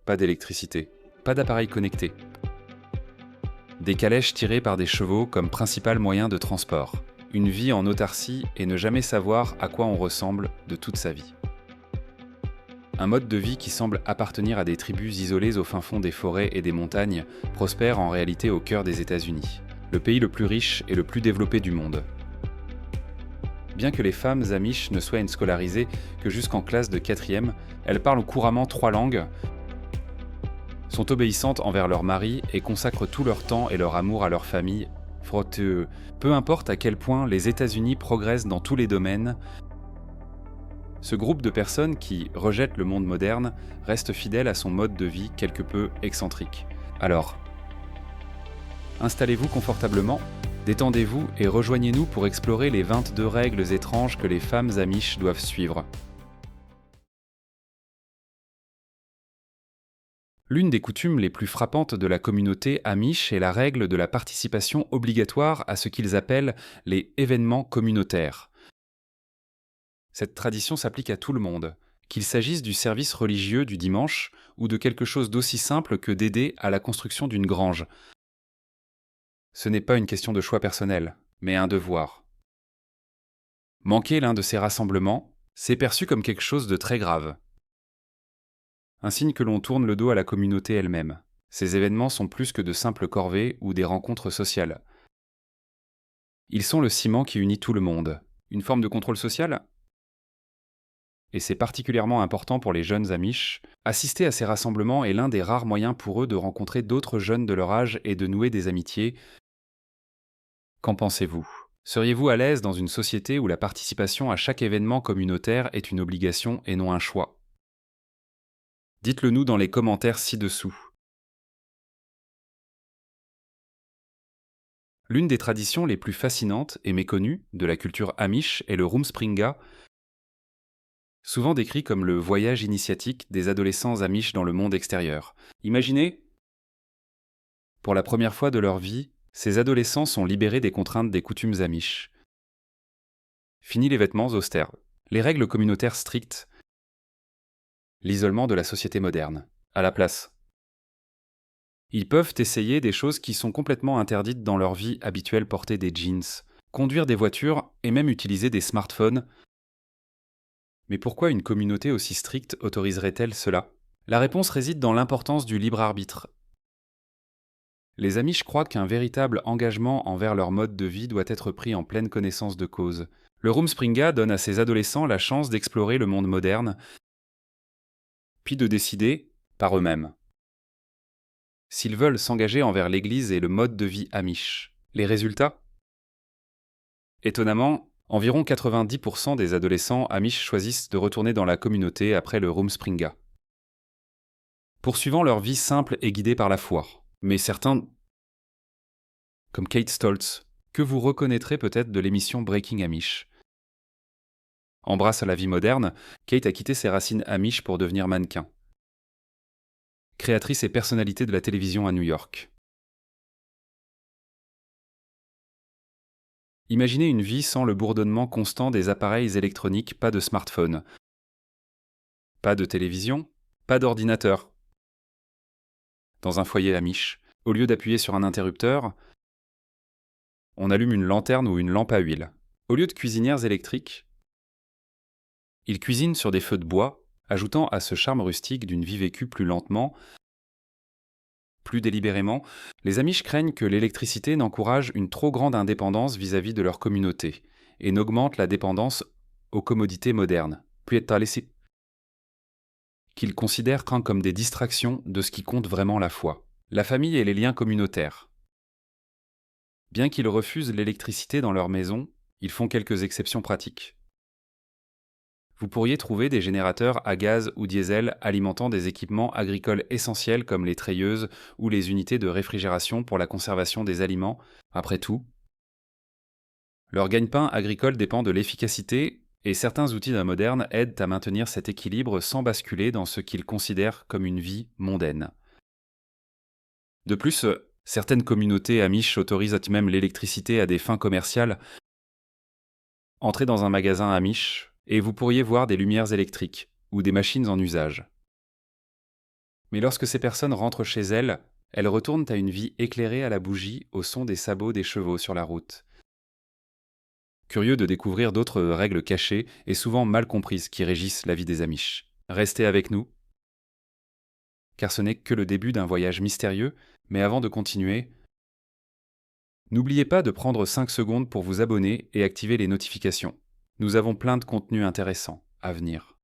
pas d'électricité, pas d'appareils connectés. Des calèches tirées par des chevaux comme principal moyen de transport. Une vie en autarcie et ne jamais savoir à quoi on ressemble de toute sa vie. Un mode de vie qui semble appartenir à des tribus isolées au fin fond des forêts et des montagnes prospère en réalité au cœur des États-Unis, le pays le plus riche et le plus développé du monde. Bien que les femmes amish ne soient scolarisées que jusqu'en classe de 4e, elles parlent couramment 3 langues, sont obéissantes envers leur mari et consacrent tout leur temps et leur amour à leur famille. Peu importe à quel point les États-Unis progressent dans tous les domaines, ce groupe de personnes qui rejettent le monde moderne reste fidèle à son mode de vie quelque peu excentrique. Alors, installez-vous confortablement, détendez-vous et rejoignez-nous pour explorer les 22 règles étranges que les femmes amish doivent suivre. L'une des coutumes les plus frappantes de la communauté amish est la règle de la participation obligatoire à ce qu'ils appellent les événements communautaires. Cette tradition s'applique à tout le monde, qu'il s'agisse du service religieux du dimanche ou de quelque chose d'aussi simple que d'aider à la construction d'une grange. Ce n'est pas une question de choix personnel, mais un devoir. Manquer l'un de ces rassemblements, c'est perçu comme quelque chose de très grave. Un signe que l'on tourne le dos à la communauté elle-même. Ces événements sont plus que de simples corvées ou des rencontres sociales. Ils sont le ciment qui unit tout le monde. Une forme de contrôle social ? Et c'est particulièrement important pour les jeunes amish. Assister à ces rassemblements est l'un des rares moyens pour eux de rencontrer d'autres jeunes de leur âge et de nouer des amitiés. Qu'en pensez-vous ? Seriez-vous à l'aise dans une société où la participation à chaque événement communautaire est une obligation et non un choix ? Dites-le nous dans les commentaires ci-dessous. L'une des traditions les plus fascinantes et méconnues de la culture amish est le Rumspringa, souvent décrit comme le voyage initiatique des adolescents amish dans le monde extérieur. Imaginez, pour la première fois de leur vie, ces adolescents sont libérés des contraintes des coutumes amish. Fini les vêtements austères, les règles communautaires strictes, l'isolement de la société moderne. À la place, ils peuvent essayer des choses qui sont complètement interdites dans leur vie habituelle, porter des jeans, conduire des voitures et même utiliser des smartphones. Mais pourquoi une communauté aussi stricte autoriserait-elle cela ? La réponse réside dans l'importance du libre arbitre. Les Amish croient qu'un véritable engagement envers leur mode de vie doit être pris en pleine connaissance de cause. Le Rumspringa donne à ces adolescents la chance d'explorer le monde moderne, puis de décider par eux-mêmes s'ils veulent s'engager envers l'Église et le mode de vie amish. Les résultats ? Étonnamment, environ 90% des adolescents amish choisissent de retourner dans la communauté après le Rumspringa, poursuivant leur vie simple et guidée par la foi. Mais certains, comme Kate Stoltz, que vous reconnaîtrez peut-être de l'émission Breaking Amish, embrasse la vie moderne, Kate a quitté ses racines amish pour devenir mannequin. Créatrice et personnalité de la télévision à New York. Imaginez une vie sans le bourdonnement constant des appareils électroniques, pas de smartphone, pas de télévision, pas d'ordinateur. Dans un foyer amish, au lieu d'appuyer sur un interrupteur, on allume une lanterne ou une lampe à huile. Au lieu de cuisinières électriques, ils cuisinent sur des feux de bois, ajoutant à ce charme rustique d'une vie vécue plus lentement, plus délibérément. Les Amish craignent que l'électricité n'encourage une trop grande indépendance vis-à-vis de leur communauté et n'augmente la dépendance aux commodités modernes, qu'ils considèrent comme des distractions de ce qui compte vraiment la foi, la famille et les liens communautaires. Bien qu'ils refusent l'électricité dans leur maison, ils font quelques exceptions pratiques. Vous pourriez trouver des générateurs à gaz ou diesel alimentant des équipements agricoles essentiels comme les treilleuses ou les unités de réfrigération pour la conservation des aliments. Après tout, leur gagne-pain agricole dépend de l'efficacité et certains outils modernes aident à maintenir cet équilibre sans basculer dans ce qu'ils considèrent comme une vie mondaine. De plus, certaines communautés amish autorisent même l'électricité à des fins commerciales. Entrez dans un magasin amish et vous pourriez voir des lumières électriques ou des machines en usage. Mais lorsque ces personnes rentrent chez elles, elles retournent à une vie éclairée à la bougie au son des sabots des chevaux sur la route. Curieux de découvrir d'autres règles cachées et souvent mal comprises qui régissent la vie des Amish. Restez avec nous, car ce n'est que le début d'un voyage mystérieux, mais avant de continuer, n'oubliez pas de prendre 5 secondes pour vous abonner et activer les notifications. Nous avons plein de contenus intéressants à venir.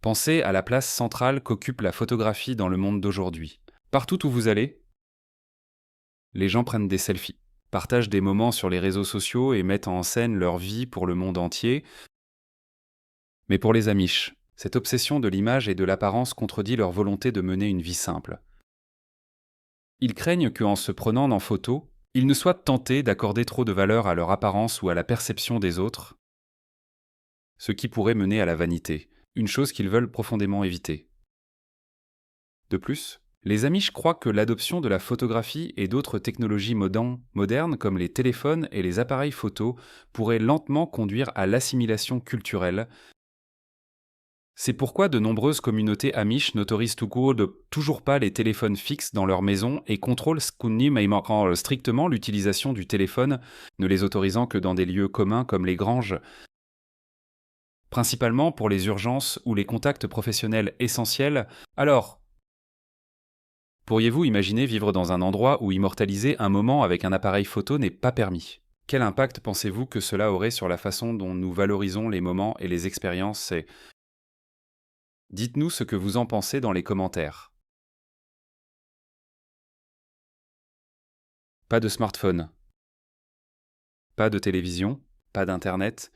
Pensez à la place centrale qu'occupe la photographie dans le monde d'aujourd'hui. Partout où vous allez, les gens prennent des selfies, partagent des moments sur les réseaux sociaux et mettent en scène leur vie pour le monde entier. Mais pour les Amish, cette obsession de l'image et de l'apparence contredit leur volonté de mener une vie simple. Ils craignent qu'en se prenant en photo, ils ne soient tentés d'accorder trop de valeur à leur apparence ou à la perception des autres, ce qui pourrait mener à la vanité, une chose qu'ils veulent profondément éviter. De plus, les Amish croient que l'adoption de la photographie et d'autres technologies modernes comme les téléphones et les appareils photo pourrait lentement conduire à l'assimilation culturelle. C'est pourquoi de nombreuses communautés Amish n'autorisent toujours pas les téléphones fixes dans leur maison et contrôlent strictement l'utilisation du téléphone, ne les autorisant que dans des lieux communs comme les granges, principalement pour les urgences ou les contacts professionnels essentiels. Alors, pourriez-vous imaginer vivre dans un endroit où immortaliser un moment avec un appareil photo n'est pas permis ? Quel impact pensez-vous que cela aurait sur la façon dont nous valorisons les moments et les expériences ? Dites-nous ce que vous en pensez dans les commentaires. Pas de smartphone, pas de télévision, pas d'internet.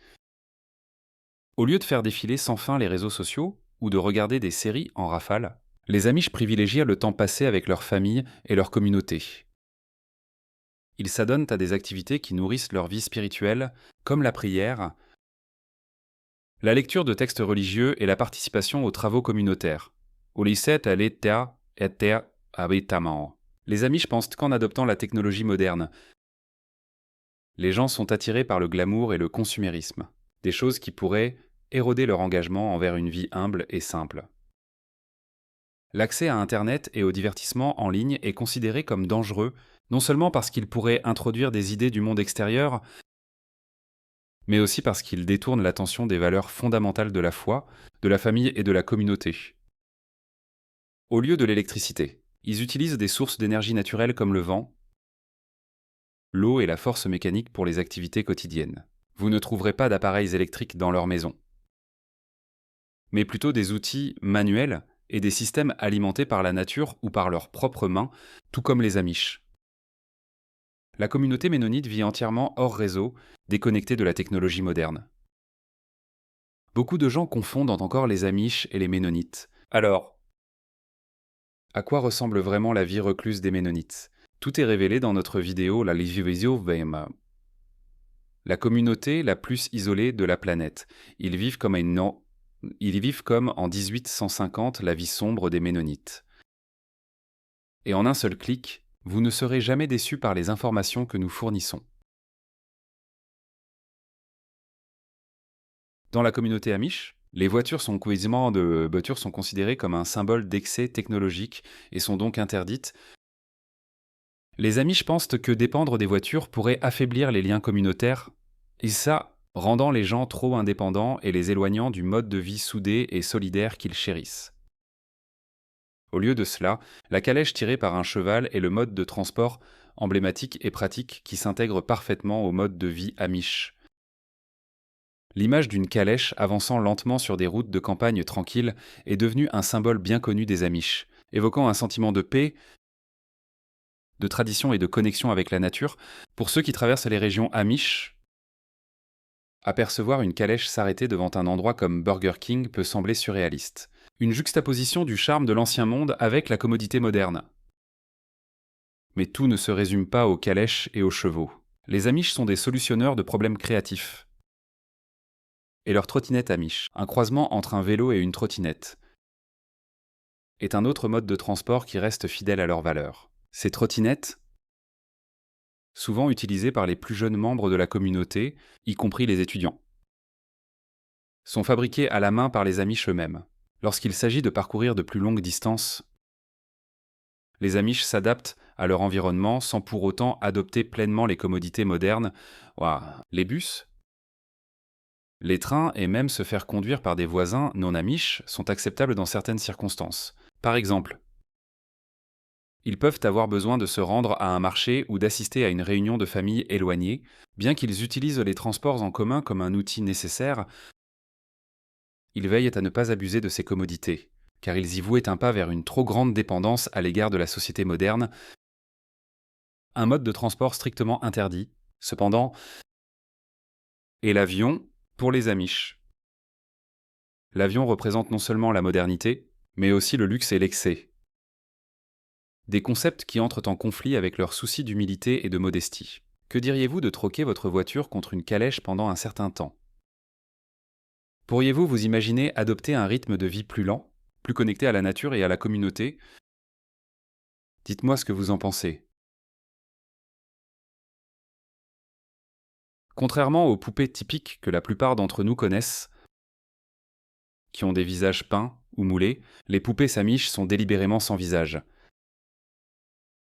Au lieu de faire défiler sans fin les réseaux sociaux ou de regarder des séries en rafale, les Amish privilégient le temps passé avec leur famille et leur communauté. Ils s'adonnent à des activités qui nourrissent leur vie spirituelle, comme la prière, la lecture de textes religieux et la participation aux travaux communautaires. Les Amish pensent qu'en adoptant la technologie moderne, les gens sont attirés par le glamour et le consumérisme, des choses qui pourraient éroder leur engagement envers une vie humble et simple. L'accès à Internet et au divertissement en ligne est considéré comme dangereux, non seulement parce qu'il pourrait introduire des idées du monde extérieur, mais aussi parce qu'il détourne l'attention des valeurs fondamentales de la foi, de la famille et de la communauté. Au lieu de l'électricité, ils utilisent des sources d'énergie naturelle comme le vent, l'eau et la force mécanique pour les activités quotidiennes. Vous ne trouverez pas d'appareils électriques dans leur maison, mais plutôt des outils manuels et des systèmes alimentés par la nature ou par leurs propres mains, tout comme les Amish. La communauté ménonite vit entièrement hors réseau, déconnectée de la technologie moderne. Beaucoup de gens confondent encore les Amish et les Ménonites. Alors, à quoi ressemble vraiment la vie recluse des Ménonites ? Tout est révélé dans notre vidéo La communauté la plus isolée de la planète. Ils vivent comme en 1850 la vie sombre des Ménonites. Et en un seul clic, vous ne serez jamais déçu par les informations que nous fournissons. Dans la communauté Amish, les voitures sont considérées comme un symbole d'excès technologique et sont donc interdites. Les Amish pensent que dépendre des voitures pourrait affaiblir les liens communautaires, et ça, rendant les gens trop indépendants et les éloignant du mode de vie soudé et solidaire qu'ils chérissent. Au lieu de cela, la calèche tirée par un cheval est le mode de transport emblématique et pratique qui s'intègre parfaitement au mode de vie Amish. L'image d'une calèche avançant lentement sur des routes de campagne tranquilles est devenue un symbole bien connu des Amish, évoquant un sentiment de paix, de tradition et de connexion avec la nature. Pour ceux qui traversent les régions Amish, apercevoir une calèche s'arrêter devant un endroit comme Burger King peut sembler surréaliste. Une juxtaposition du charme de l'ancien monde avec la commodité moderne. Mais tout ne se résume pas aux calèches et aux chevaux. Les Amish sont des solutionneurs de problèmes créatifs. Et leur trottinette Amish, un croisement entre un vélo et une trottinette, est un autre mode de transport qui reste fidèle à leurs valeurs. Ces trottinettes, souvent utilisées par les plus jeunes membres de la communauté, y compris les étudiants. sont fabriqués à la main par les Amish eux-mêmes. Lorsqu'il s'agit de parcourir de plus longues distances, les Amish s'adaptent à leur environnement sans pour autant adopter pleinement les commodités modernes. Ouah, les bus, les trains et même se faire conduire par des voisins non Amish sont acceptables dans certaines circonstances. Par exemple, ils peuvent avoir besoin de se rendre à un marché ou d'assister à une réunion de famille éloignée, bien qu'ils utilisent les transports en commun comme un outil nécessaire. Ils veillent à ne pas abuser de ces commodités, car ils y vouaient un pas vers une trop grande dépendance à l'égard de la société moderne, un mode de transport strictement interdit, cependant, est l'avion pour les Amish. L'avion représente non seulement la modernité, mais aussi le luxe et l'excès. Des concepts qui entrent en conflit avec leur souci d'humilité et de modestie. Que diriez-vous de troquer votre voiture contre une calèche pendant un certain temps? Pourriez-vous vous imaginer adopter un rythme de vie plus lent, plus connecté à la nature et à la communauté? Dites-moi ce que vous en pensez. Contrairement aux poupées typiques que la plupart d'entre nous connaissent, qui ont des visages peints ou moulés, les poupées Samish sont délibérément sans visage.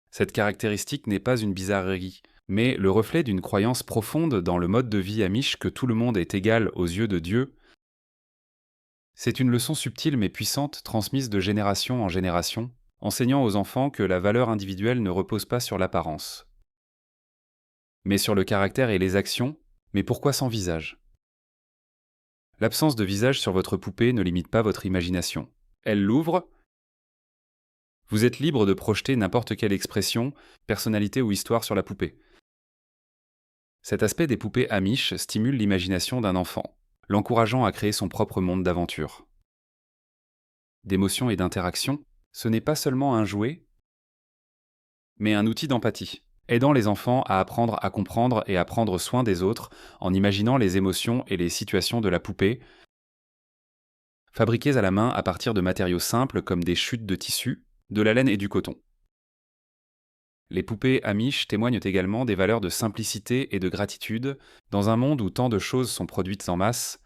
Cette caractéristique n'est pas une bizarrerie, mais le reflet d'une croyance profonde dans le mode de vie Amish que tout le monde est égal aux yeux de Dieu. C'est une leçon subtile mais puissante transmise de génération en génération, enseignant aux enfants que la valeur individuelle ne repose pas sur l'apparence, mais sur le caractère et les actions. Mais pourquoi sans visage? L'absence de visage sur votre poupée ne limite pas votre imagination. Elle l'ouvre. Vous êtes libre de projeter n'importe quelle expression, personnalité ou histoire sur la poupée. Cet aspect des poupées Amish stimule l'imagination d'un enfant, l'encourageant à créer son propre monde d'aventure, d'émotion et d'interaction. Ce n'est pas seulement un jouet, mais un outil d'empathie, aidant les enfants à apprendre à comprendre et à prendre soin des autres en imaginant les émotions et les situations de la poupée, fabriquées à la main à partir de matériaux simples comme des chutes de tissu, de la laine et du coton. Les poupées Amish témoignent également des valeurs de simplicité et de gratitude. Dans un monde où tant de choses sont produites en masse,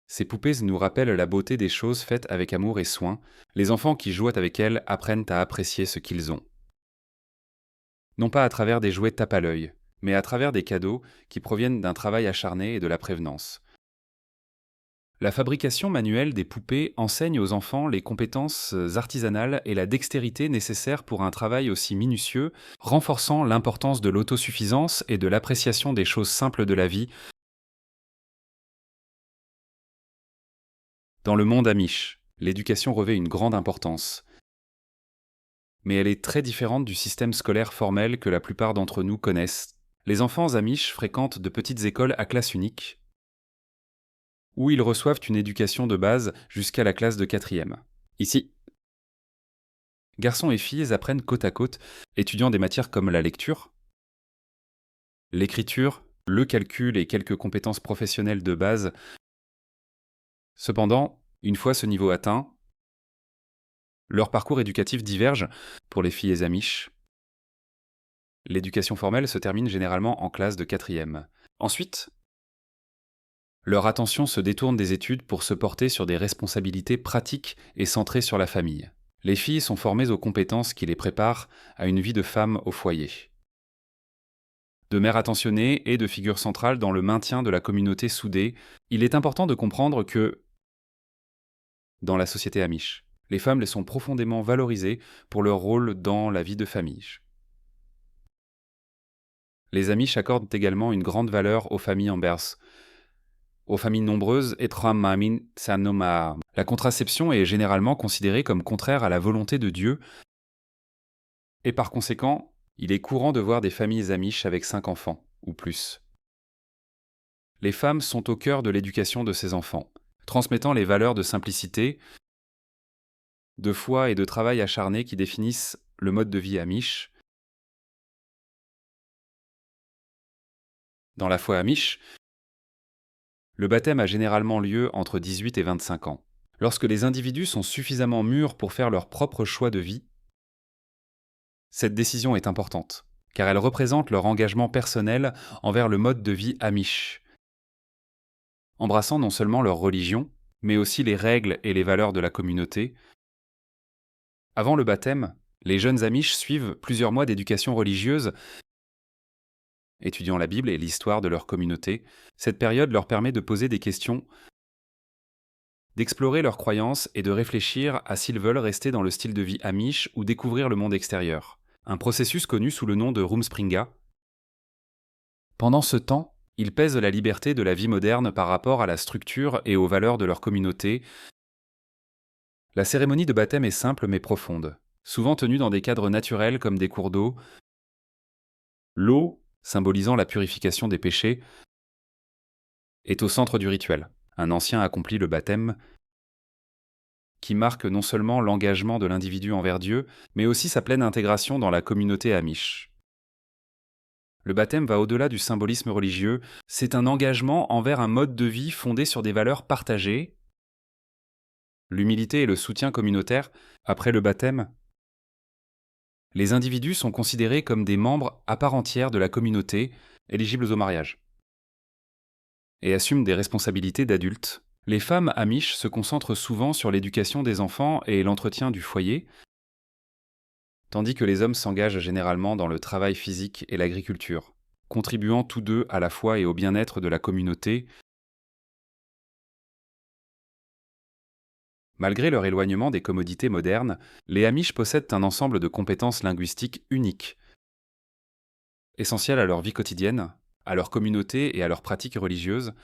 ces poupées nous rappellent la beauté des choses faites avec amour et soin. Les enfants qui jouent avec elles apprennent à apprécier ce qu'ils ont. Non pas à travers des jouets tape à l'œil, mais à travers des cadeaux qui proviennent d'un travail acharné et de la prévenance. La fabrication manuelle des poupées enseigne aux enfants les compétences artisanales et la dextérité nécessaires pour un travail aussi minutieux, renforçant l'importance de l'autosuffisance et de l'appréciation des choses simples de la vie. Dans le monde Amish, l'éducation revêt une grande importance, mais elle est très différente du système scolaire formel que la plupart d'entre nous connaissent. Les enfants Amish fréquentent de petites écoles à classe unique, où ils reçoivent une éducation de base jusqu'à la classe de 4e. Ici, garçons et filles apprennent côte à côte, étudiant des matières comme la lecture, l'écriture, le calcul et quelques compétences professionnelles de base. Cependant, une fois ce niveau atteint, leur parcours éducatif diverge pour les filles Amish. L'éducation formelle se termine généralement en classe de 4e. Ensuite, leur attention se détourne des études pour se porter sur des responsabilités pratiques et centrées sur la famille. Les filles sont formées aux compétences qui les préparent à une vie de femme au foyer, de mère attentionnée et de figure centrale dans le maintien de la communauté soudée. Il est important de comprendre que, dans la société Amish, les femmes les sont profondément valorisées pour leur rôle dans la vie de famille. Les Amish accordent également une grande valeur aux familles Ambers, aux familles nombreuses et Mamin Sanoma. La contraception est généralement considérée comme contraire à la volonté de Dieu, et par conséquent, il est courant de voir des familles Amish avec 5 enfants, ou plus. Les femmes sont au cœur de l'éducation de ces enfants, transmettant les valeurs de simplicité, de foi et de travail acharné qui définissent le mode de vie Amish. Dans la foi Amish, le baptême a généralement lieu entre 18 et 25 ans. Lorsque les individus sont suffisamment mûrs pour faire leur propre choix de vie, cette décision est importante, car elle représente leur engagement personnel envers le mode de vie Amish. embrassant non seulement leur religion, mais aussi les règles et les valeurs de la communauté. Avant le baptême, les jeunes Amish suivent plusieurs mois d'éducation religieuse, étudiant la Bible et l'histoire de leur communauté. Cette période leur permet de poser des questions, d'explorer leurs croyances et de réfléchir à s'ils veulent rester dans le style de vie Amish ou découvrir le monde extérieur. Un processus connu sous le nom de Rumspringa. Pendant ce temps, ils pèsent la liberté de la vie moderne par rapport à la structure et aux valeurs de leur communauté. La cérémonie de baptême est simple mais profonde, souvent tenue dans des cadres naturels comme des cours d'eau. L'eau, symbolisant la purification des péchés, est au centre du rituel. Un ancien accomplit le baptême, qui marque non seulement l'engagement de l'individu envers Dieu, mais aussi sa pleine intégration dans la communauté Amish. Le baptême va au-delà du symbolisme religieux, c'est un engagement envers un mode de vie fondé sur des valeurs partagées, l'humilité et le soutien communautaire. Après le baptême, les individus sont considérés comme des membres à part entière de la communauté, éligibles au mariage, et assument des responsabilités d'adultes. Les femmes Amish se concentrent souvent sur l'éducation des enfants et l'entretien du foyer, tandis que les hommes s'engagent généralement dans le travail physique et l'agriculture, contribuant tous deux à la foi et au bien-être de la communauté. Malgré leur éloignement des commodités modernes, les Amish possèdent un ensemble de compétences linguistiques uniques, essentielles à leur vie quotidienne, à leur communauté et à leurs pratiques religieuses.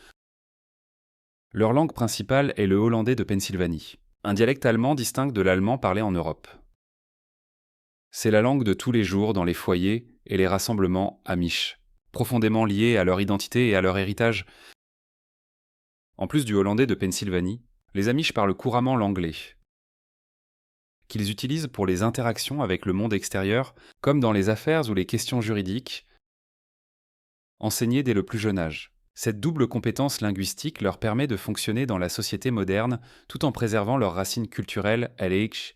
Leur langue principale est le hollandais de Pennsylvanie, un dialecte allemand distinct de l'allemand parlé en Europe. C'est la langue de tous les jours dans les foyers et les rassemblements Amish, profondément liés à leur identité et à leur héritage. En plus du hollandais de Pennsylvanie, les Amish parlent couramment l'anglais, qu'ils utilisent pour les interactions avec le monde extérieur, comme dans les affaires ou les questions juridiques, enseignées dès le plus jeune âge. Cette double compétence linguistique leur permet de fonctionner dans la société moderne tout en préservant leurs racines culturelles LH.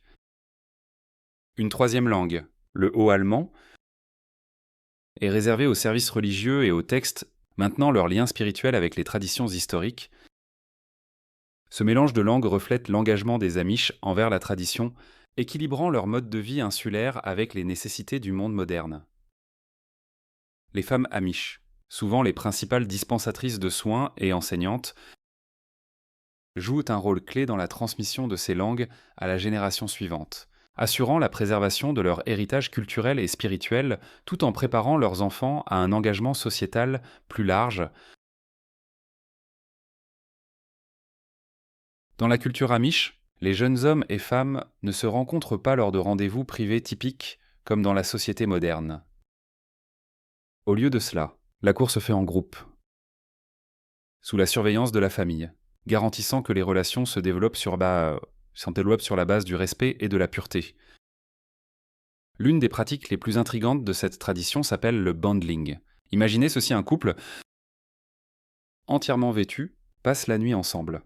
Une troisième langue, le haut-allemand, est réservée aux services religieux et aux textes maintenant leur lien spirituel avec les traditions historiques. Ce mélange de langues reflète l'engagement des Amish envers la tradition, équilibrant leur mode de vie insulaire avec les nécessités du monde moderne. Les femmes Amish, souvent les principales dispensatrices de soins et enseignantes, jouent un rôle clé dans la transmission de ces langues à la génération suivante, assurant la préservation de leur héritage culturel et spirituel tout en préparant leurs enfants à un engagement sociétal plus large. Dans la culture Amish, les jeunes hommes et femmes ne se rencontrent pas lors de rendez-vous privés typiques comme dans la société moderne. Au lieu de cela, la cour se fait en groupe, sous la surveillance de la famille, garantissant que les relations se développent sur la base du respect et de la pureté. L'une des pratiques les plus intrigantes de cette tradition s'appelle le bundling. Imaginez ceci, un couple entièrement vêtu passe la nuit ensemble,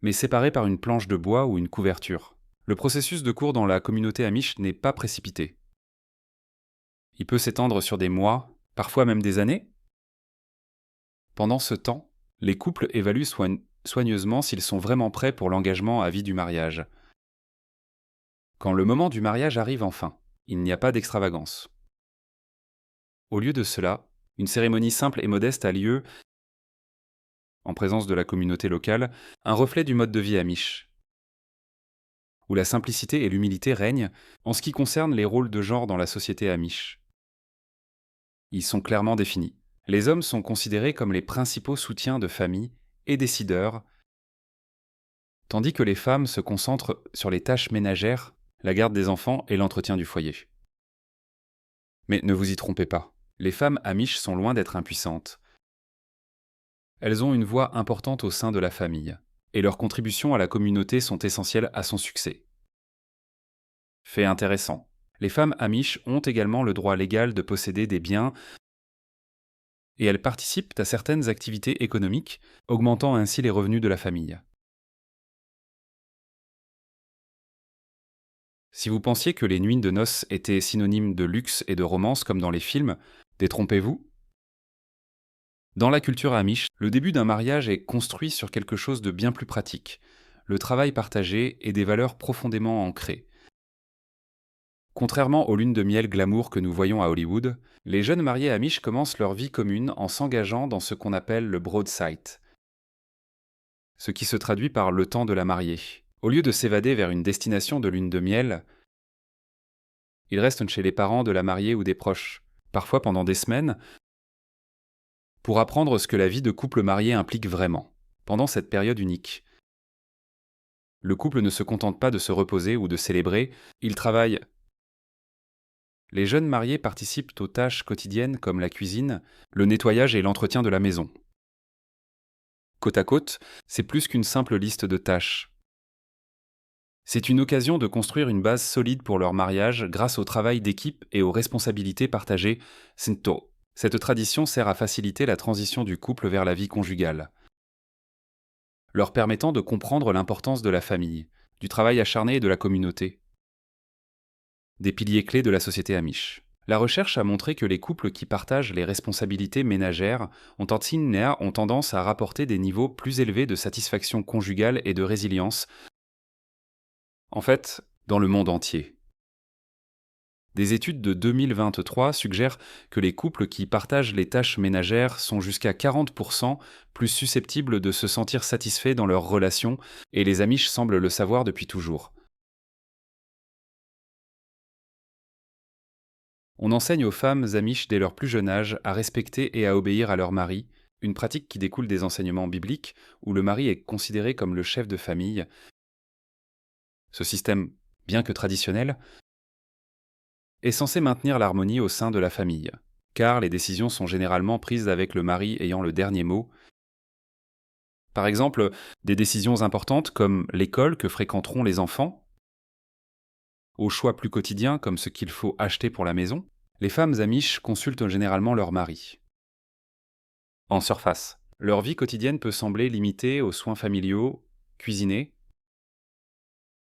mais séparés par une planche de bois ou une couverture. Le processus de cour dans la communauté Amish n'est pas précipité. Il peut s'étendre sur des mois, parfois même des années. Pendant ce temps, les couples évaluent soigneusement s'ils sont vraiment prêts pour l'engagement à vie du mariage. Quand le moment du mariage arrive enfin, il n'y a pas d'extravagance. Au lieu de cela, une cérémonie simple et modeste a lieu, en présence de la communauté locale, un reflet du mode de vie Amish, où la simplicité et l'humilité règnent en ce qui concerne les rôles de genre dans la société Amish. Ils sont clairement définis. Les hommes sont considérés comme les principaux soutiens de famille et décideurs, tandis que les femmes se concentrent sur les tâches ménagères, la garde des enfants et l'entretien du foyer. Mais ne vous y trompez pas, les femmes Amish sont loin d'être impuissantes. Elles ont une voix importante au sein de la famille, et leurs contributions à la communauté sont essentielles à son succès. Fait intéressant, les femmes Amish ont également le droit légal de posséder des biens et elles participent à certaines activités économiques, augmentant ainsi les revenus de la famille. Si vous pensiez que les nuits de noces étaient synonymes de luxe et de romance comme dans les films, détrompez-vous. Dans la culture amish, le début d'un mariage est construit sur quelque chose de bien plus pratique, le travail partagé et des valeurs profondément ancrées. Contrairement aux lunes de miel glamour que nous voyons à Hollywood, les jeunes mariés amish commencent leur vie commune en s'engageant dans ce qu'on appelle le broadside, ce qui se traduit par le temps de la mariée. Au lieu de s'évader vers une destination de lune de miel, ils restent chez les parents de la mariée ou des proches, parfois pendant des semaines, pour apprendre ce que la vie de couple marié implique vraiment. Pendant cette période unique, le couple ne se contente pas de se reposer ou de célébrer, il travaille. Les jeunes mariés participent aux tâches quotidiennes comme la cuisine, le nettoyage et l'entretien de la maison. Côte à côte, c'est plus qu'une simple liste de tâches. C'est une occasion de construire une base solide pour leur mariage grâce au travail d'équipe et aux responsabilités partagées. Sento. Cette tradition sert à faciliter la transition du couple vers la vie conjugale, leur permettant de comprendre l'importance de la famille, du travail acharné et de la communauté, des piliers clés de la société amish. La recherche a montré que les couples qui partagent les responsabilités ménagères ont tendance à rapporter des niveaux plus élevés de satisfaction conjugale et de résilience, en fait, dans le monde entier. Des études de 2023 suggèrent que les couples qui partagent les tâches ménagères sont jusqu'à 40% plus susceptibles de se sentir satisfaits dans leurs relations, et les Amish semblent le savoir depuis toujours. On enseigne aux femmes Amish dès leur plus jeune âge à respecter et à obéir à leur mari, une pratique qui découle des enseignements bibliques où le mari est considéré comme le chef de famille. Ce système, bien que traditionnel, est censé maintenir l'harmonie au sein de la famille, car les décisions sont généralement prises avec le mari ayant le dernier mot. Par exemple, des décisions importantes comme l'école que fréquenteront les enfants, aux choix plus quotidiens comme ce qu'il faut acheter pour la maison, les femmes amish consultent généralement leur mari. En surface, leur vie quotidienne peut sembler limitée aux soins familiaux, cuisiner,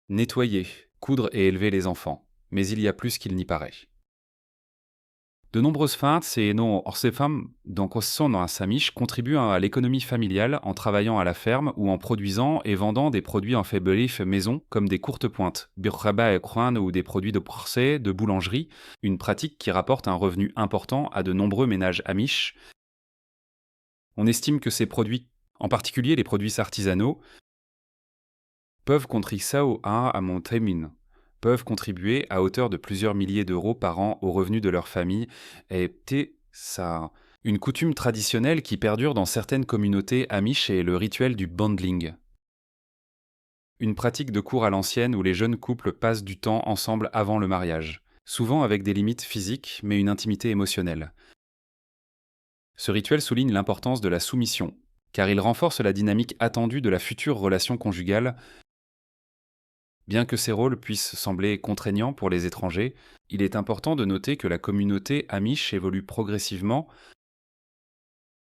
nettoyer, coudre et élever les enfants, mais il y a plus qu'il n'y paraît. De nombreuses femmes, ces femmes, donc sont dans un samish, contribuent à l'économie familiale en travaillant à la ferme ou en produisant et vendant des produits en fait maison comme des courtes pointes, birraba et croin ou des produits de procès, de boulangerie, une pratique qui rapporte un revenu important à de nombreux ménages amish. On estime que ces produits, en particulier les produits artisanaux, peuvent contribuer à hauteur de plusieurs milliers d'euros par an aux revenus de leur famille et ça. Une coutume traditionnelle qui perdure dans certaines communautés amish est le rituel du bonding. Une pratique de cour à l'ancienne où les jeunes couples passent du temps ensemble avant le mariage, souvent avec des limites physiques mais une intimité émotionnelle. Ce rituel souligne l'importance de la soumission, car il renforce la dynamique attendue de la future relation conjugale. Bien que ces rôles puissent sembler contraignants pour les étrangers, il est important de noter que la communauté amish évolue progressivement.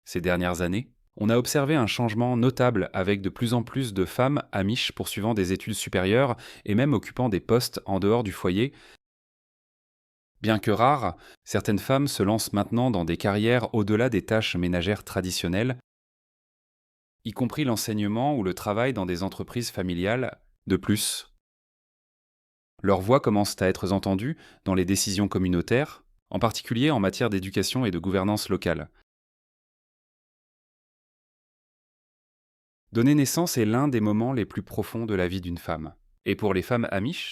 Ces dernières années, on a observé un changement notable avec de plus en plus de femmes amish poursuivant des études supérieures et même occupant des postes en dehors du foyer. Bien que rares, certaines femmes se lancent maintenant dans des carrières au-delà des tâches ménagères traditionnelles, y compris l'enseignement ou le travail dans des entreprises familiales. De plus, leurs voix commencent à être entendues dans les décisions communautaires, en particulier en matière d'éducation et de gouvernance locale. Donner naissance est l'un des moments les plus profonds de la vie d'une femme. Et pour les femmes amish,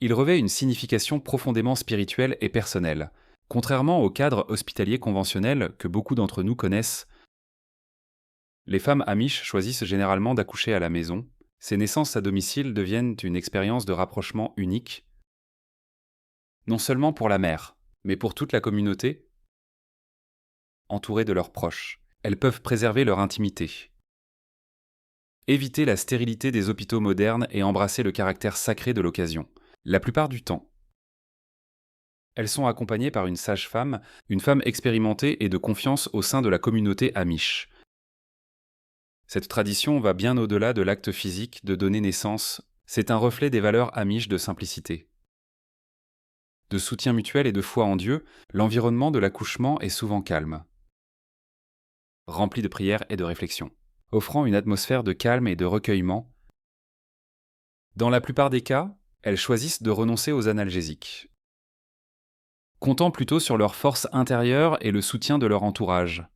il revêt une signification profondément spirituelle et personnelle. Contrairement au cadre hospitalier conventionnel que beaucoup d'entre nous connaissent, les femmes amish choisissent généralement d'accoucher à la maison. Ces naissances à domicile deviennent une expérience de rapprochement unique, non seulement pour la mère, mais pour toute la communauté, entourée de leurs proches. Elles peuvent préserver leur intimité, éviter la stérilité des hôpitaux modernes et embrasser le caractère sacré de l'occasion. La plupart du temps, elles sont accompagnées par une sage-femme, une femme expérimentée et de confiance au sein de la communauté amish. Cette tradition va bien au-delà de l'acte physique de donner naissance. C'est un reflet des valeurs amish de simplicité, de soutien mutuel et de foi en Dieu. L'environnement de l'accouchement est souvent calme. remplie de prières et de réflexions, offrant une atmosphère de calme et de recueillement. Dans la plupart des cas, elles choisissent de renoncer aux analgésiques, comptant plutôt sur leur force intérieure et le soutien de leur entourage.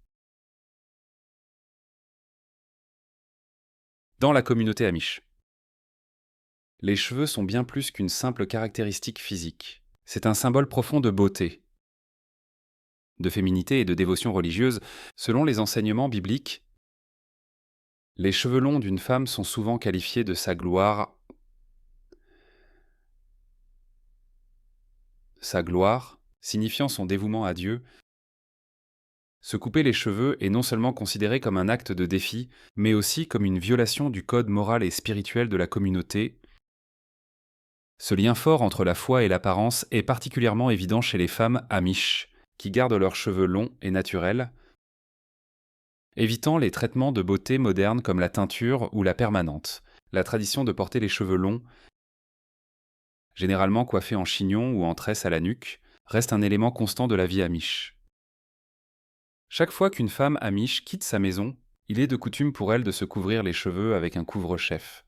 Dans la communauté Amish, les cheveux sont bien plus qu'une simple caractéristique physique. C'est un symbole profond de beauté, de féminité et de dévotion religieuse. Selon les enseignements bibliques, les cheveux longs d'une femme sont souvent qualifiés de sa gloire, signifiant son dévouement à Dieu. Se couper les cheveux est non seulement considéré comme un acte de défi, mais aussi comme une violation du code moral et spirituel de la communauté. Ce lien fort entre la foi et l'apparence est particulièrement évident chez les femmes Amish, qui gardent leurs cheveux longs et naturels, évitant les traitements de beauté modernes comme la teinture ou la permanente. La tradition de porter les cheveux longs, généralement coiffés en chignon ou en tresse à la nuque, reste un élément constant de la vie Amish. Chaque fois qu'une femme Amish quitte sa maison, il est de coutume pour elle de se couvrir les cheveux avec un couvre-chef.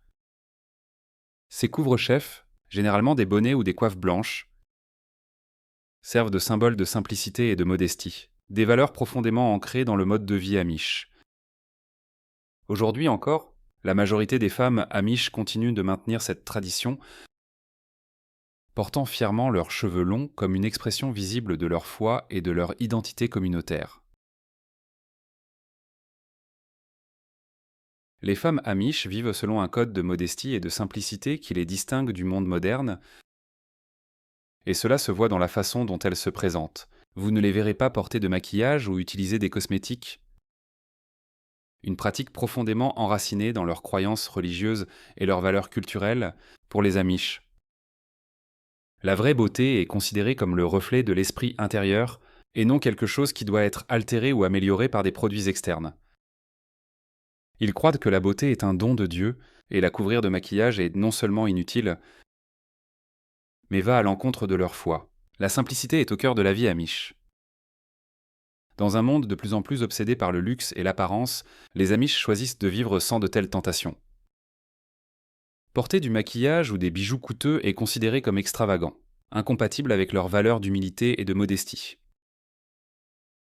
Ces couvre-chefs, généralement des bonnets ou des coiffes blanches, servent de symbole de simplicité et de modestie, des valeurs profondément ancrées dans le mode de vie Amish. Aujourd'hui encore, la majorité des femmes Amish continuent de maintenir cette tradition, portant fièrement leurs cheveux longs comme une expression visible de leur foi et de leur identité communautaire. Les femmes Amish vivent selon un code de modestie et de simplicité qui les distingue du monde moderne, et cela se voit dans la façon dont elles se présentent. Vous ne les verrez pas porter de maquillage ou utiliser des cosmétiques. Une pratique profondément enracinée dans leurs croyances religieuses et leurs valeurs culturelles pour les Amish. La vraie beauté est considérée comme le reflet de l'esprit intérieur et non quelque chose qui doit être altéré ou amélioré par des produits externes. Ils croient que la beauté est un don de Dieu et la couvrir de maquillage est non seulement inutile, mais va à l'encontre de leur foi. La simplicité est au cœur de la vie Amish. Dans un monde de plus en plus obsédé par le luxe et l'apparence, les Amish choisissent de vivre sans de telles tentations. Porter du maquillage ou des bijoux coûteux est considéré comme extravagant, incompatible avec leurs valeurs d'humilité et de modestie.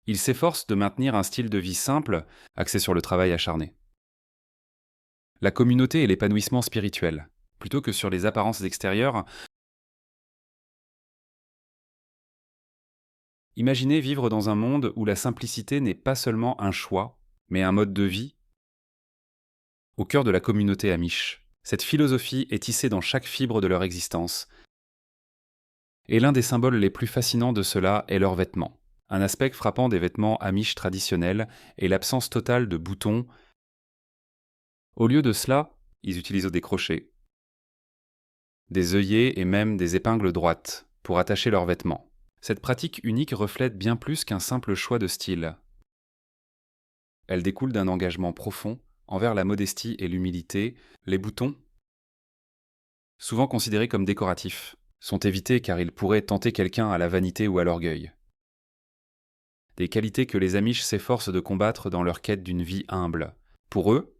Ils s'efforcent de maintenir un style de vie simple, axé sur le travail acharné. La communauté et l'épanouissement spirituel, plutôt que sur les apparences extérieures. Imaginez vivre dans un monde où la simplicité n'est pas seulement un choix, mais un mode de vie. Au cœur de la communauté Amish, cette philosophie est tissée dans chaque fibre de leur existence. Et l'un des symboles les plus fascinants de cela est leurs vêtements. Un aspect frappant des vêtements Amish traditionnels est l'absence totale de boutons. Au lieu de cela, ils utilisent des crochets, des œillets et même des épingles droites pour attacher leurs vêtements. Cette pratique unique reflète bien plus qu'un simple choix de style. Elle découle d'un engagement profond envers la modestie et l'humilité. Les boutons, souvent considérés comme décoratifs, sont évités car ils pourraient tenter quelqu'un à la vanité ou à l'orgueil. Des qualités que les Amish s'efforcent de combattre dans leur quête d'une vie humble. Pour eux,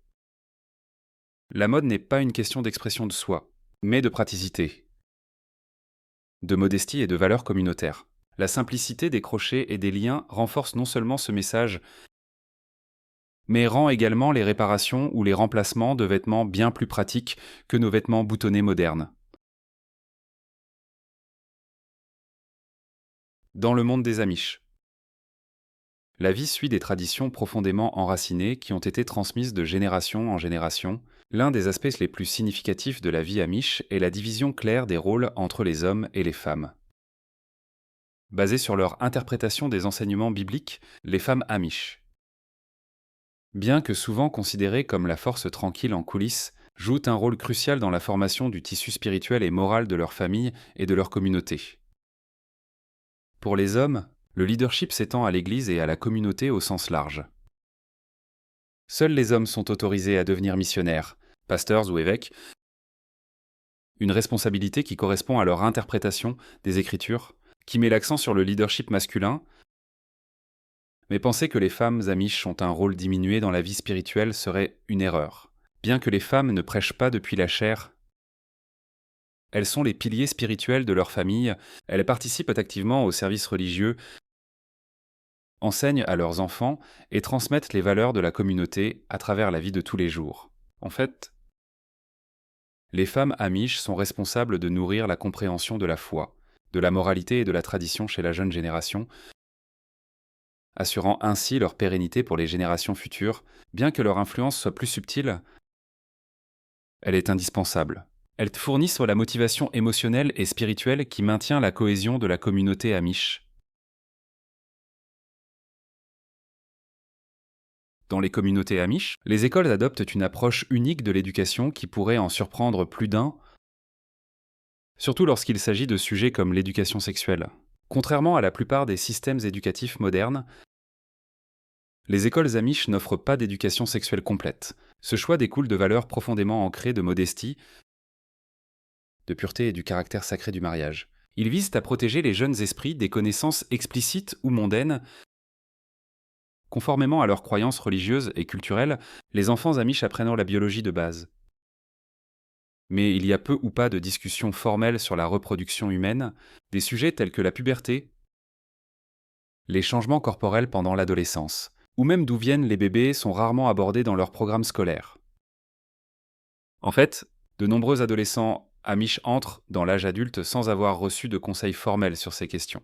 la mode n'est pas une question d'expression de soi, mais de praticité, de modestie et de valeurs communautaires. La simplicité des crochets et des liens renforce non seulement ce message, mais rend également les réparations ou les remplacements de vêtements bien plus pratiques que nos vêtements boutonnés modernes. Dans le monde des Amish, la vie suit des traditions profondément enracinées qui ont été transmises de génération en génération. L'un des aspects les plus significatifs de la vie Amish est la division claire des rôles entre les hommes et les femmes. Basée sur leur interprétation des enseignements bibliques, les femmes Amish, bien que souvent considérées comme la force tranquille en coulisses, jouent un rôle crucial dans la formation du tissu spirituel et moral de leur famille et de leur communauté. Pour les hommes, le leadership s'étend à l'Église et à la communauté au sens large. Seuls les hommes sont autorisés à devenir missionnaires, pasteurs ou évêques, une responsabilité qui correspond à leur interprétation des Écritures, qui met l'accent sur le leadership masculin, Mais penser que les femmes amish ont un rôle diminué dans la vie spirituelle serait une erreur. Bien que les femmes ne prêchent pas depuis la chair, elles sont les piliers spirituels de leur famille, elles participent activement aux services religieux, enseignent à leurs enfants et transmettent les valeurs de la communauté à travers la vie de tous les jours. En fait, les femmes amish sont responsables de nourrir la compréhension de la foi, de la moralité et de la tradition chez la jeune génération, assurant ainsi leur pérennité pour les générations futures. Bien que leur influence soit plus subtile, elle est indispensable. Elles fournissent la motivation émotionnelle et spirituelle qui maintient la cohésion de la communauté amish. Dans les communautés amish, les écoles adoptent une approche unique de l'éducation qui pourrait en surprendre plus d'un, surtout lorsqu'il s'agit de sujets comme l'éducation sexuelle. Contrairement à la plupart des systèmes éducatifs modernes, les écoles amish n'offrent pas d'éducation sexuelle complète. Ce choix découle de valeurs profondément ancrées de modestie, de pureté et du caractère sacré du mariage. Ils visent à protéger les jeunes esprits des connaissances explicites ou mondaines. Conformément à leurs croyances religieuses et culturelles, les enfants amish apprennent la biologie de base. Mais il y a peu ou pas de discussions formelles sur la reproduction humaine, des sujets tels que la puberté, les changements corporels pendant l'adolescence, ou même d'où viennent les bébés sont rarement abordés dans leur programme scolaire. En fait, de nombreux adolescents amish entrent dans l'âge adulte sans avoir reçu de conseils formels sur ces questions.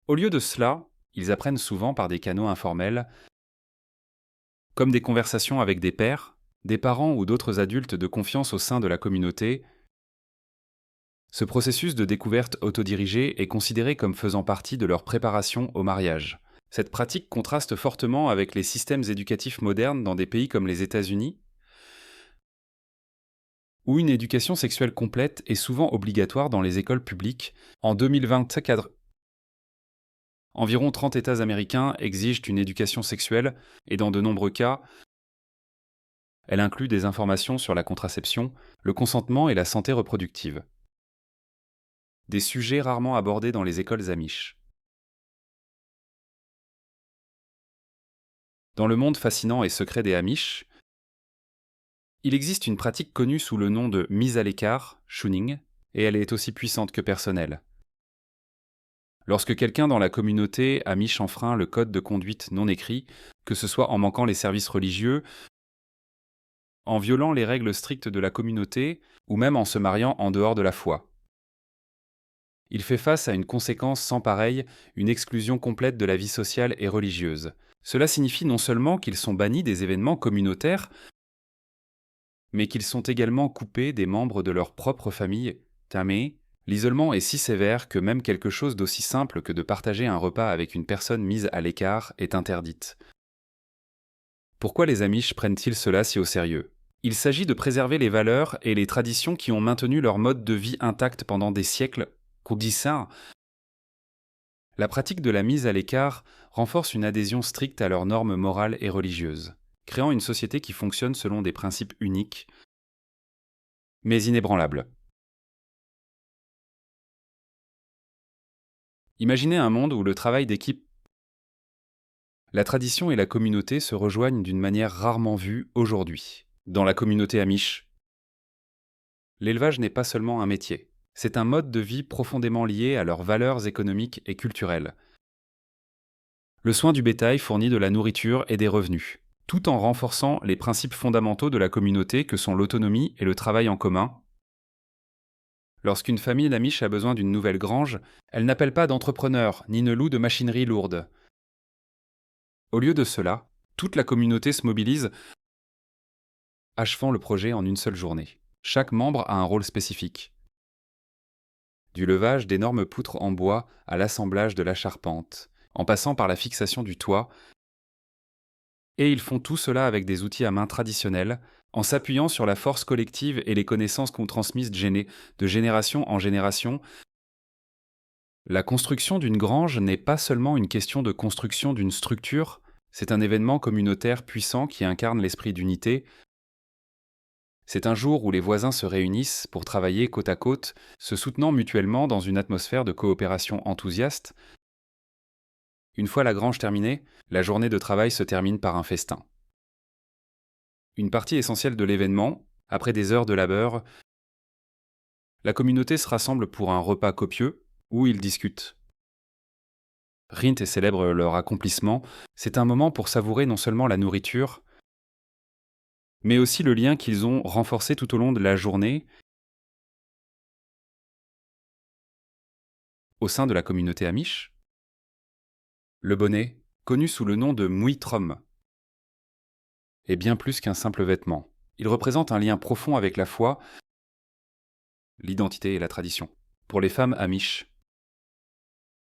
Au lieu de cela, ils apprennent souvent par des canaux informels, comme des conversations avec des pairs, des parents ou d'autres adultes de confiance au sein de la communauté. Ce processus de découverte autodirigée est considéré comme faisant partie de leur préparation au mariage. Cette pratique contraste fortement avec les systèmes éducatifs modernes dans des pays comme les États-Unis, où une éducation sexuelle complète est souvent obligatoire dans les écoles publiques. En 2024, environ 30 États américains exigent une éducation sexuelle et dans de nombreux cas, elle inclut des informations sur la contraception, le consentement et la santé reproductive. Des sujets rarement abordés dans les écoles amish. Dans le monde fascinant et secret des amish, il existe une pratique connue sous le nom de mise à l'écart, shunning, et elle est aussi puissante que personnelle. Lorsque quelqu'un dans la communauté amish enfreint le code de conduite non écrit, que ce soit en manquant les services religieux, en violant les règles strictes de la communauté, ou même en se mariant en dehors de la foi, il fait face à une conséquence sans pareille, une exclusion complète de la vie sociale et religieuse. Cela signifie non seulement qu'ils sont bannis des événements communautaires, mais qu'ils sont également coupés des membres de leur propre famille, tamé. L'isolement est si sévère que même quelque chose d'aussi simple que de partager un repas avec une personne mise à l'écart est interdite. Pourquoi les amish prennent-ils cela si au sérieux ? Il s'agit de préserver les valeurs et les traditions qui ont maintenu leur mode de vie intact pendant des siècles. La pratique de la mise à l'écart renforce une adhésion stricte à leurs normes morales et religieuses, créant une société qui fonctionne selon des principes uniques, mais inébranlables. Imaginez un monde où le travail d'équipe, la tradition et la communauté se rejoignent d'une manière rarement vue aujourd'hui. Dans la communauté amish, l'élevage n'est pas seulement un métier, c'est un mode de vie profondément lié à leurs valeurs économiques et culturelles. Le soin du bétail fournit de la nourriture et des revenus, tout en renforçant les principes fondamentaux de la communauté que sont l'autonomie et le travail en commun. Lorsqu'une famille d'amish a besoin d'une nouvelle grange, elle n'appelle pas d'entrepreneur ni ne loue de machinerie lourde. Au lieu de cela, toute la communauté se mobilise, achevant le projet en une seule journée. Chaque membre a un rôle spécifique. Du levage d'énormes poutres en bois à l'assemblage de la charpente, en passant par la fixation du toit, et ils font tout cela avec des outils à main traditionnels, en s'appuyant sur la force collective et les connaissances qu'on transmise de génération en génération. La construction d'une grange n'est pas seulement une question de construction d'une structure, c'est un événement communautaire puissant qui incarne l'esprit d'unité. C'est un jour où les voisins se réunissent pour travailler côte à côte, se soutenant mutuellement dans une atmosphère de coopération enthousiaste. Une fois la grange terminée, la journée de travail se termine par un festin. Une partie essentielle de l'événement, après des heures de labeur, la communauté se rassemble pour un repas copieux où ils discutent, rient et célèbrent leur accomplissement. C'est un moment pour savourer non seulement la nourriture, mais aussi le lien qu'ils ont renforcé tout au long de la journée au sein de la communauté amish. Le bonnet, connu sous le nom de muitrom, est bien plus qu'un simple vêtement. Il représente un lien profond avec la foi, l'identité et la tradition. Pour les femmes amish,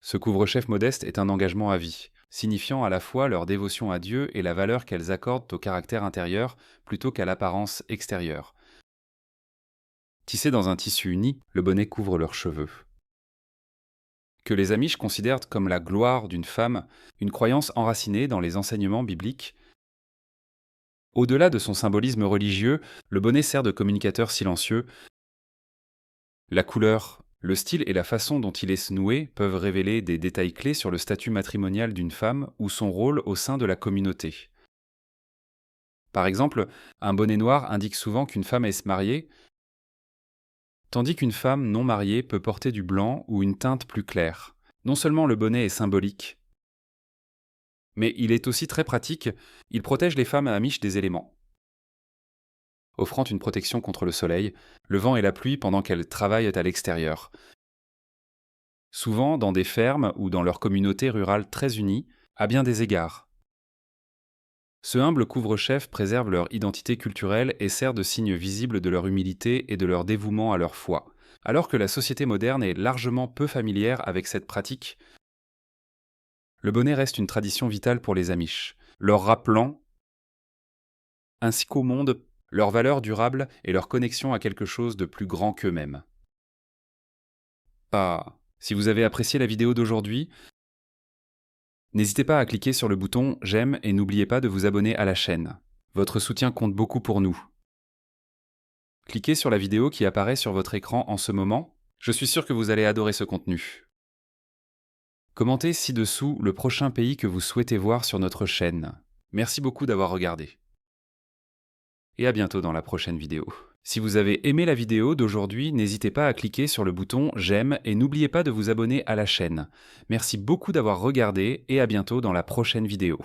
ce couvre-chef modeste est un engagement à vie, signifiant à la fois leur dévotion à Dieu et la valeur qu'elles accordent au caractère intérieur plutôt qu'à l'apparence extérieure. Tissé dans un tissu uni, le bonnet couvre leurs cheveux. Que les Amish considèrent comme la gloire d'une femme, une croyance enracinée dans les enseignements bibliques. Au-delà de son symbolisme religieux, le bonnet sert de communicateur silencieux. La couleur, le style et la façon dont il est noué peuvent révéler des détails clés sur le statut matrimonial d'une femme ou son rôle au sein de la communauté. Par exemple, un bonnet noir indique souvent qu'une femme est mariée, tandis qu'une femme non mariée peut porter du blanc ou une teinte plus claire. Non seulement le bonnet est symbolique, mais il est aussi très pratique, il protège les femmes amish des éléments, offrant une protection contre le soleil, le vent et la pluie pendant qu'elles travaillent à l'extérieur. Souvent dans des fermes ou dans leurs communautés rurales très unies, à bien des égards. Ce humble couvre-chef préserve leur identité culturelle et sert de signe visible de leur humilité et de leur dévouement à leur foi. Alors que la société moderne est largement peu familière avec cette pratique, le bonnet reste une tradition vitale pour les Amish, leur rappelant, ainsi qu'au monde, leurs valeurs durables et leur connexion à quelque chose de plus grand qu'eux-mêmes. Si vous avez apprécié la vidéo d'aujourd'hui, n'hésitez pas à cliquer sur le bouton j'aime et n'oubliez pas de vous abonner à la chaîne. Votre soutien compte beaucoup pour nous. Cliquez sur la vidéo qui apparaît sur votre écran en ce moment. Je suis sûr que vous allez adorer ce contenu. Commentez ci-dessous le prochain pays que vous souhaitez voir sur notre chaîne. Merci beaucoup d'avoir regardé. Et à bientôt dans la prochaine vidéo. Si vous avez aimé la vidéo d'aujourd'hui, n'hésitez pas à cliquer sur le bouton j'aime et n'oubliez pas de vous abonner à la chaîne. Merci beaucoup d'avoir regardé et à bientôt dans la prochaine vidéo.